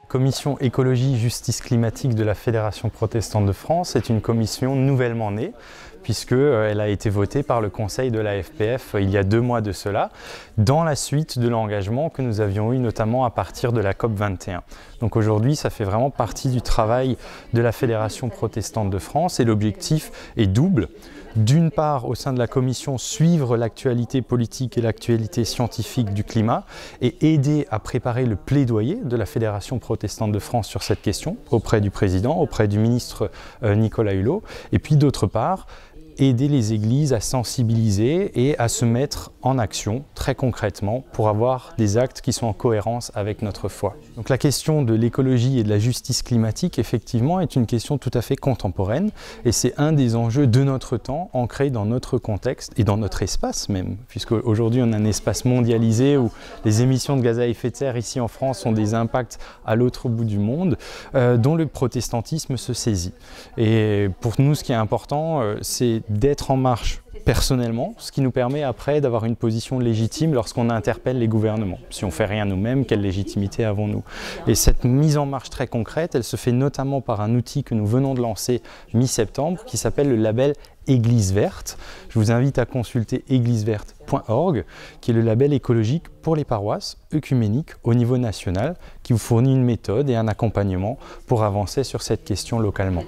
Commission écologie justice climatique de la Fédération protestante de France est une commission nouvellement née puisqu'elle a été votée par le conseil de la FPF il y a 2 mois de cela, dans la suite de l'engagement que nous avions eu notamment à partir de la COP 21. Donc aujourd'hui, ça fait vraiment partie du travail de la Fédération protestante de France et l'objectif est double. D'une part, au sein de la commission, suivre l'actualité politique et l'actualité scientifique du climat et aider à préparer le plaidoyer de la Fédération protestante de France sur cette question auprès du président, auprès du ministre Nicolas Hulot. Et puis d'autre part, aider les églises à sensibiliser et à se mettre en action très concrètement pour avoir des actes qui sont en cohérence avec notre foi. Donc la question de l'écologie et de la justice climatique effectivement est une question tout à fait contemporaine et c'est un des enjeux de notre temps ancré dans notre contexte et dans notre espace même, puisque aujourd'hui on a un espace mondialisé où les émissions de gaz à effet de serre ici en France ont des impacts à l'autre bout du monde dont le protestantisme se saisit. Et pour nous ce qui est important c'est d'être en marche personnellement, ce qui nous permet après d'avoir une position légitime lorsqu'on interpelle les gouvernements. Si on ne fait rien nous-mêmes, quelle légitimité avons-nous? Et cette mise en marche très concrète, elle se fait notamment par un outil que nous venons de lancer mi-septembre qui s'appelle le label Église verte. Je vous invite à consulter égliseverte.org qui est le label écologique pour les paroisses œcuméniques au niveau national qui vous fournit une méthode et un accompagnement pour avancer sur cette question localement.